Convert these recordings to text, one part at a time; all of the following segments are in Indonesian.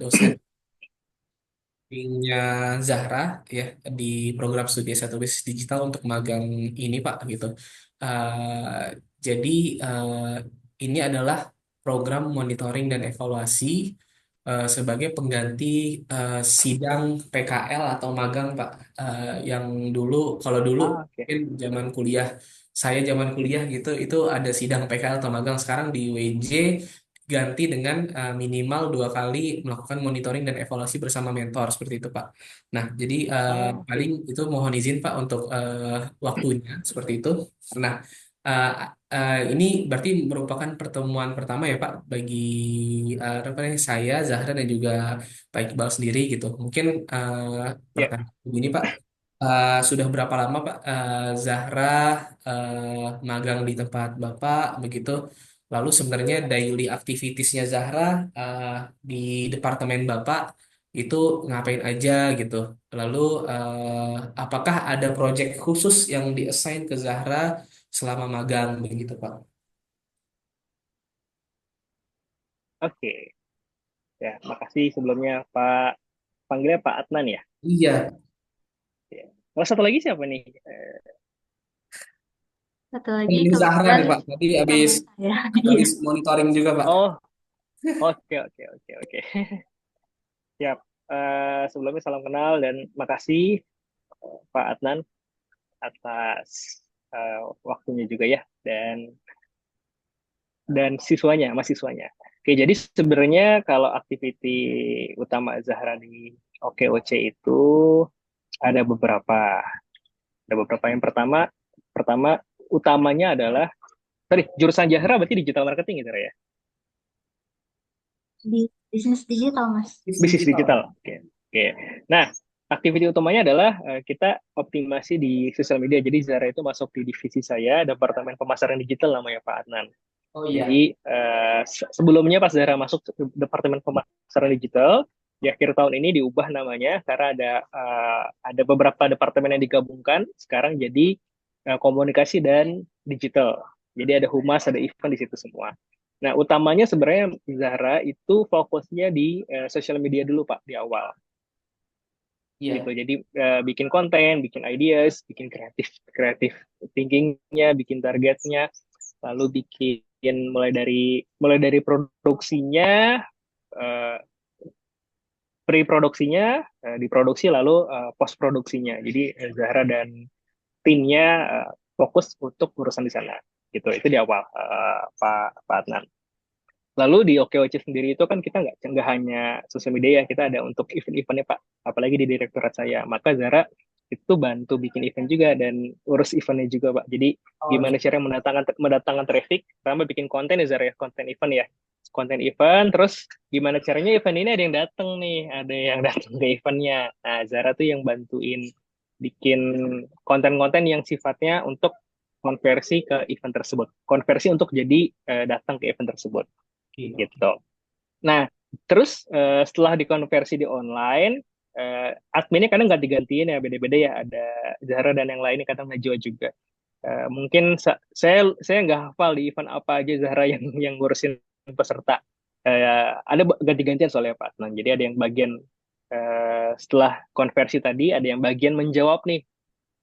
dosen bimbingnya Zahra ya di program studi S1 Bisnis Digital untuk magang ini Pak gitu. Eh, jadi ini adalah program monitoring dan evaluasi sebagai pengganti sidang PKL atau magang Pak. Yang dulu kalau dulu Ah, oke. mungkin zaman kuliah saya zaman kuliah gitu itu ada sidang PKL atau magang sekarang di WJ ganti dengan minimal 2 kali melakukan monitoring dan evaluasi bersama mentor seperti itu Pak. Nah, jadi Ah, paling oke. itu mohon izin Pak untuk waktunya seperti itu. Nah, eh, ini berarti merupakan pertemuan pertama ya Pak bagi apa namanya, saya, Zahra dan juga Pak Iqbal sendiri gitu. Mungkin Ya. pertanyaan begini Pak. Sudah berapa lama Pak Zahra magang di tempat Bapak begitu? Lalu sebenarnya daily activitiesnya Zahra eh, di departemen Bapak itu ngapain aja gitu. Lalu apakah ada project khusus yang diassign ke Zahra selama magang begitu Pak? Oke. Ya, makasih sebelumnya Pak. Panggilnya Pak Adnan ya. Iya, Ya. Kalau satu lagi siapa nih? Satu lagi ini Zahra kebetulan nih Pak. Tadi habis teman saya. Iya. habis monitoring juga Pak. Oh, oke, oke, oke, oke. Siap. Sebelumnya salam kenal dan makasih Pak Adnan atas waktunya juga ya dan mahasiswanya. Oke, jadi sebenarnya kalau aktiviti utama Zahra di OKOC itu ada beberapa. Ada beberapa. Yang pertama utamanya adalah tadi jurusan Zahra berarti digital marketing gitu ya. Di bisnis digital, Mas. Bisnis Digital. digital. Oke. Oke. Nah, aktiviti utamanya adalah kita optimasi di sosial media. Jadi Zara itu masuk di divisi saya, Departemen Pemasaran Digital namanya Pak Adnan. Oh iya. Jadi sebelumnya pas Zara masuk ke Departemen Pemasaran Digital, di akhir tahun ini diubah namanya karena ada beberapa departemen yang digabungkan sekarang jadi komunikasi dan digital. Jadi ada humas, ada event di situ semua. Nah, utamanya sebenarnya Zahra itu fokusnya di sosial media dulu Pak di awal gitu. Iya. Jadi bikin konten, bikin ideas, bikin kreatif kreatif thinkingnya, bikin targetnya, lalu bikin mulai dari produksinya, eh, pre-produksinya, diproduksi lalu post produksinya. Jadi Zahra dan timnya fokus untuk urusan di sana gitu. Itu di awal Pak Adnan. Lalu di OKOC sendiri itu kan kita nggak hanya sosial media ya, kita ada untuk event-eventnya Pak, apalagi di direktorat saya. Maka Zara itu bantu bikin event juga dan urus eventnya juga Pak. Jadi Oh gimana gitu. cara mendatangkan traffic, pertama bikin konten ya Zara ya, konten event ya. Konten event, terus gimana caranya event ini ada yang datang nih, ada yang datang ke eventnya. Nah, Zara tuh yang bantuin bikin konten-konten yang sifatnya untuk konversi ke event tersebut. Konversi untuk jadi datang ke event tersebut Oke, oke. gitu. Nah, terus setelah dikonversi di online, adminnya kadang ganti-gantiin ya, beda-beda ya. Ada Zahra dan yang lainnya kadang Najwa juga. Mungkin saya nggak hafal di event apa aja Zahra yang ngurusin peserta. Ada ganti-gantian soalnya Pak. Nah, jadi ada yang bagian setelah konversi tadi, ada yang bagian menjawab nih.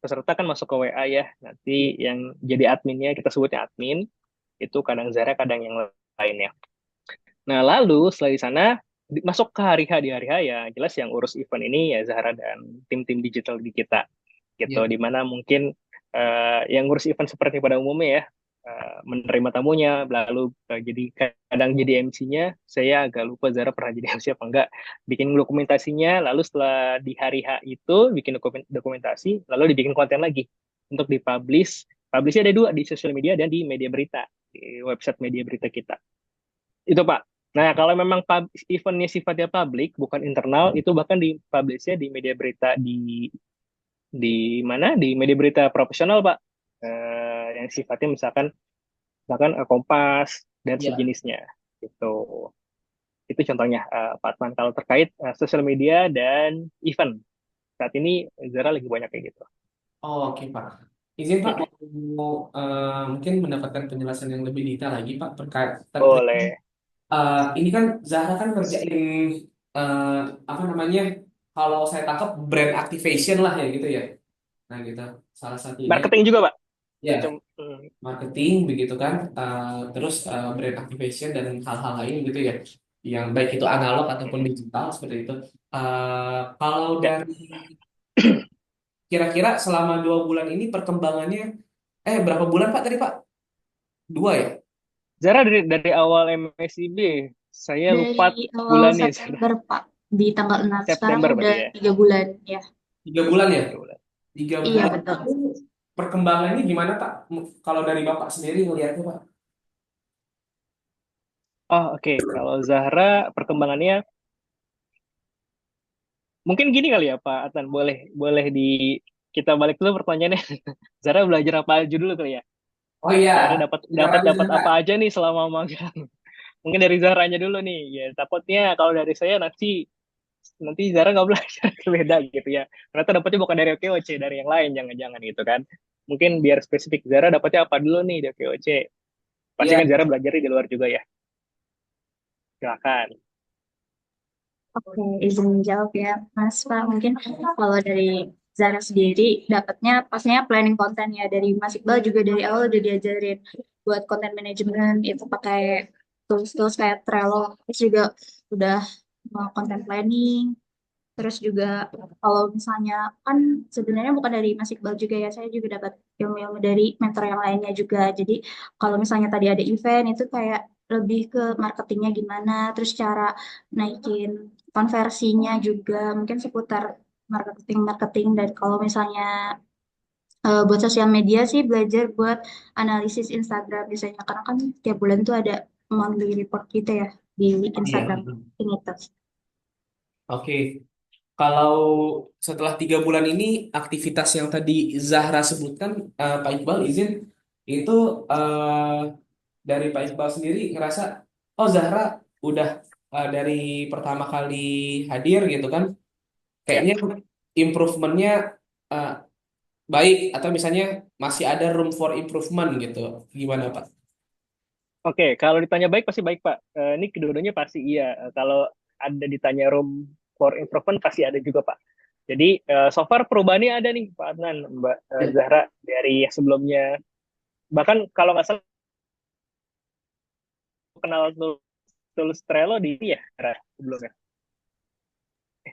Peserta kan masuk ke WA ya. Nanti yang jadi adminnya kita sebutnya admin. Itu kadang Zahra, kadang yang lainnya. Nah, lalu setelah di sana masuk ke hari H, di hari H ya jelas yang urus event ini ya Zahra dan tim-tim digital di kita gitu, Iya. di mana mungkin yang ngurus event seperti pada umumnya ya, menerima tamunya, lalu jadi kadang jadi MC-nya. Saya agak lupa Zahra pernah jadi MC apa enggak, bikin dokumentasinya, lalu setelah di hari H itu bikin dokumentasi, lalu dibikin konten lagi untuk dipublish. Publishnya ada dua, di sosial media dan di media berita, di website media berita kita itu Pak. Nah, kalau memang eventnya sifatnya publik, bukan internal, itu bahkan dipublishnya di media berita di mana? Di media berita profesional, Pak. Yang sifatnya misalkan misalkan Kompas dan Iya. sejenisnya. Itu itu contohnya Pak Atman kalau terkait sosial media dan event. Saat ini Zara lagi banyak kayak gitu. Oh, oke Pak. Izin Pak Ya, mau mungkin mendapatkan penjelasan yang lebih detail lagi Pak terkait boleh. ini kan Zahra kan ngerjain eh, apa namanya? Kalau saya tangkap brand activation lah ya gitu ya. Nah gitu. Salah satunya Marketing juga, Pak. ya Macam marketing begitu kan. Terus brand activation dan hal-hal lain gitu ya. Yang baik itu analog ataupun digital seperti itu. Kalau ya. dari kira-kira selama 2 bulan ini perkembangannya, berapa bulan Pak tadi Pak? 2 ya? Zara dari awal MSIB, saya lupa Dari awal bulannya, Zara. September, Pak, di tanggal 6. Sekarang September udah berarti ya. 3 bulan, ya. 3 bulan ya? 3 bulan. Iya, tiga bulan betul. itu perkembangannya gimana Pak? Kalau dari Bapak sendiri ngelihatnya Pak? Oh, oke. Kalau Zahra perkembangannya mungkin gini kali ya, Pak Atan. Boleh boleh kita balik dulu pertanyaannya. Zahra belajar apa aja dulu kali ya? Oh Zahra iya, dapat siapa dapat aja dapat Zahra? apa aja nih selama magang? Mungkin dari Zahranya dulu nih. Ya, takutnya kalau dari saya nanti nanti Zahra nggak belajar beda gitu ya. Ternyata dapatnya bukan dari OKOC, dari yang lain jangan-jangan gitu kan. Mungkin biar spesifik Zahra dapatnya apa dulu nih dari OKOC. Pasti Iya, kan Zahra belajar di luar juga ya. Silakan. Oke, izin menjawab ya, Mas Pak. Mungkin kalau dari Zara sendiri, dapatnya pastinya planning konten ya. Dari Mas Iqbal juga dari awal udah diajarin buat konten manajemen, itu pakai tools-tools kayak Trello. Terus juga udah mau konten planning. Terus juga kalau misalnya, kan sebenarnya bukan dari Mas Iqbal juga ya, saya juga dapat ilmu-ilmu dari mentor yang lainnya juga. Jadi kalau misalnya tadi ada event itu kayak lebih ke marketingnya gimana, terus cara naikin konversinya juga mungkin seputar marketing-marketing. Dan kalau misalnya buat sosial media sih belajar buat analisis Instagram biasanya, karena kan tiap bulan tuh ada monthly report gitu ya di oh iya. Instagram ini tuh. Oke, kalau setelah 3 bulan ini aktivitas yang tadi Zahra sebutkan, Pak Iqbal izin itu dari Pak Iqbal sendiri ngerasa, oh Zahra udah dari pertama kali hadir gitu kan, Ya. kayaknya improvementnya uh, baik atau misalnya masih ada room for improvement gitu. Gimana Pak? Oke, kalau ditanya baik pasti baik, Pak. Ini kedua-duanya pasti iya. Kalau ada ditanya room for improvement pasti ada juga, Pak. Jadi so far perubahannya ada nih, Pak Adnan, Mbak Zahra dari yang sebelumnya. Bahkan kalau nggak salah kenal tools Trello di ini ya, Zahra, sebelumnya.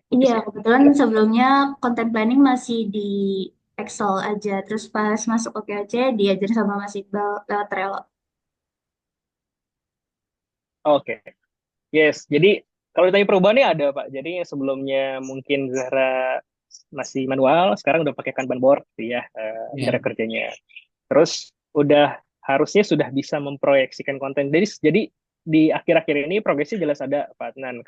Iya, Lukis ya? kebetulan sebelumnya content planning masih di Excel aja. Terus pas masuk OKOC diajar sama Mas Iqbal lewat Trello. Oke, yes. Jadi kalau ditanya perubahannya ada, Pak. Jadi yang sebelumnya mungkin Zahra masih manual, sekarang udah pakai Kanban board gitu ya, cara Ya. kerjanya. Terus udah harusnya sudah bisa memproyeksikan konten. Jadi di akhir-akhir ini progresnya jelas ada, Pak Adnan.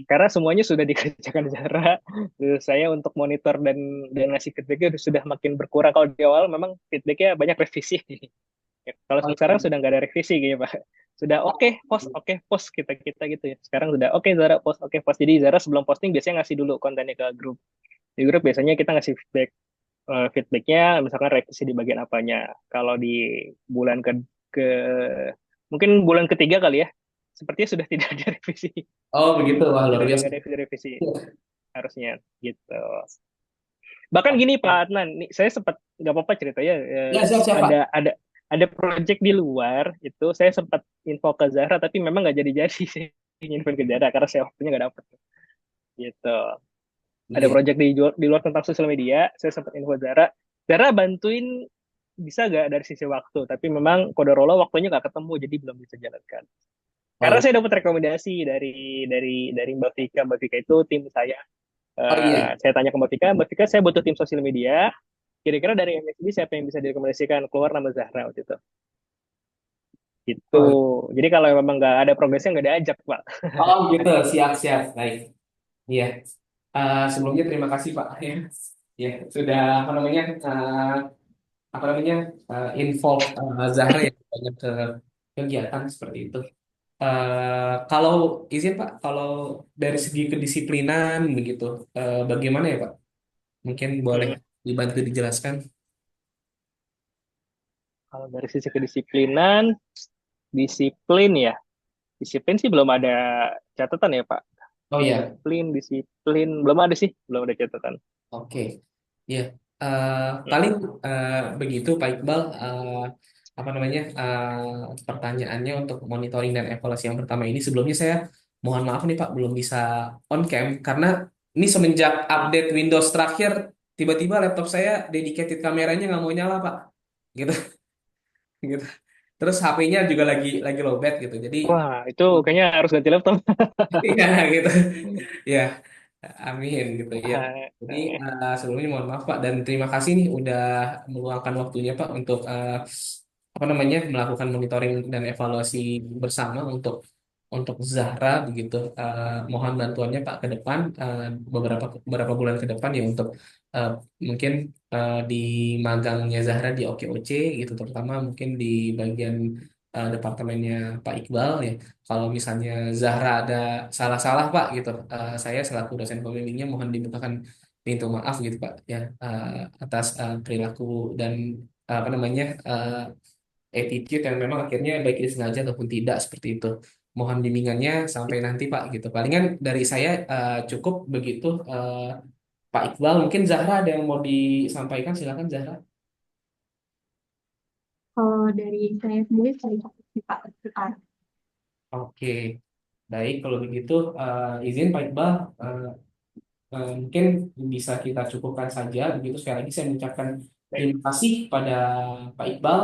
Karena semuanya sudah dikerjakan Zahra. Terus saya untuk monitor dan ngasih feedbacknya sudah makin berkurang. Kalau di awal memang feedbacknya banyak revisi. Ya, kalau Oh, sekarang iya. sudah nggak ada revisi gitu Pak. Sudah oke post kita kita gitu ya. Sekarang sudah Zara post oke post. Jadi Zara sebelum posting biasanya ngasih dulu kontennya ke grup. Di grup biasanya kita ngasih feedbacknya misalkan revisi di bagian apanya. Kalau di bulan ke mungkin bulan ketiga kali ya, sepertinya sudah tidak ada revisi. Oh begitu, wah luar Sudah biasa. tidak ada revisi harusnya gitu. Bahkan gini Pak Adnan, nih saya sempat nggak apa-apa ceritanya Ya siap siap Pak. ada project di luar itu saya sempat info ke Zahra tapi memang nggak jadi-jadi sih info ke Zahra karena saya waktunya nggak dapet gitu. Ada Iya. project di luar tentang sosial media, saya sempat info Zahra. Zahra bantuin bisa nggak dari sisi waktu, tapi memang Kodarolo waktunya nggak ketemu jadi belum bisa jalankan. Karena Oh, saya dapat rekomendasi dari Mbak Vika. Mbak Vika itu tim saya. oh iya. Saya tanya ke Mbak Vika, saya butuh tim sosial media. Kira-kira dari MSD siapa yang bisa direkomendasikan? Keluar nama Zahra waktu itu. Gitu. Oh, Jadi kalau memang nggak ada progresnya nggak diajak, Pak. oh gitu, siap siap. Baik. Iya. Sebelumnya terima kasih Pak. Ya, ya sudah apa namanya involve Zahra yang banyak ke kegiatan seperti itu. Kalau izin Pak, kalau dari segi kedisiplinan begitu, bagaimana ya Pak? Mungkin boleh Hmm. dibantu dijelaskan. Kalau dari sisi kedisiplinan, disiplin ya. Disiplin sih belum ada catatan ya, Pak. Oh iya, disiplin. Belum ada sih, belum ada catatan. oke. Iya, Eh, paling begitu Pak Iqbal. Apa namanya pertanyaannya untuk monitoring dan evaluasi yang pertama ini. Sebelumnya saya mohon maaf nih Pak, belum bisa on cam karena ini semenjak update Windows terakhir, tiba-tiba laptop saya dedicated kameranya nggak mau nyala Pak, gitu, gitu. Terus HP-nya juga lagi lowbat gitu. Jadi Wah, itu kayaknya harus ganti laptop. iya gitu. Ya, amin gitu ya. Jadi Eh, sebelumnya mohon maaf Pak dan terima kasih nih udah meluangkan waktunya Pak untuk apa namanya melakukan monitoring dan evaluasi bersama untuk Zahra begitu. Mohon bantuannya Pak ke depan beberapa bulan ke depan ya untuk eh, mungkin di magangnya Zahra di OKOC gitu terutama mungkin di bagian departemennya Pak Iqbal ya. Kalau misalnya Zahra ada salah-salah Pak gitu, saya selaku dosen pembimbingnya mohon dibukakan pintu maaf gitu Pak ya atas perilaku dan apa namanya attitude yang memang akhirnya baik disengaja ataupun tidak seperti itu. Mohon bimbingannya sampai nanti Pak gitu. Palingan dari saya cukup begitu Pak Iqbal. Mungkin Zahra ada yang mau disampaikan silakan Zahra. Kalau dari saya sendiri saya sih Pak. Oke, baik kalau begitu izin Pak Iqbal. Mungkin bisa kita cukupkan saja begitu sekali lagi saya mengucapkan baik. terima kasih pada Pak Iqbal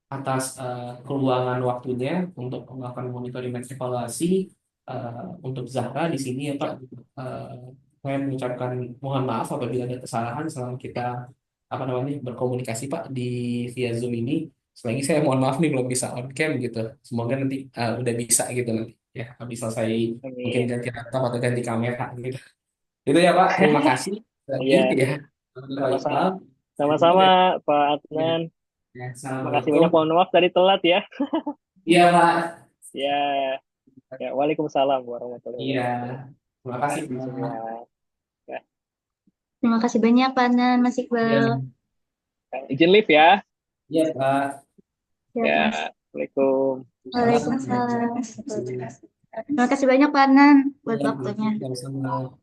atas keluangan waktunya untuk melakukan monitoring dan evaluasi untuk Zahra di sini ya Pak. Eh, saya mengucapkan mohon maaf apabila ada kesalahan selama kita apa namanya berkomunikasi Pak di via Zoom ini. Selagi saya mohon maaf nih belum bisa on cam gitu. Semoga nanti udah bisa gitu nanti ya habis selesai mungkin Amin. ganti laptop atau ganti kamera gitu. Itu ya Pak, terima kasih lagi Iya, ya. iya. Pak Sama-sama. Iqbal. Saya tutup Sama-sama, ya. Pak Ya. Adnan. Ya, Makasih Assalamualaikum. banyak, mohon maaf tadi telat ya. Iya Pak. Ya, ya. Waalaikumsalam warahmatullahi Iya. wabarakatuh. Terima kasih Pagi semua. Pak. Ya, Terima kasih banyak Pak Nan, Mas Iya. Iqbal. izin live ya. Iya Pak. Ya, Mas. Ya, Assalamualaikum. Salam. Waalaikumsalam. Terima kasih banyak Pak Nan buat Iya, waktunya. sama-sama.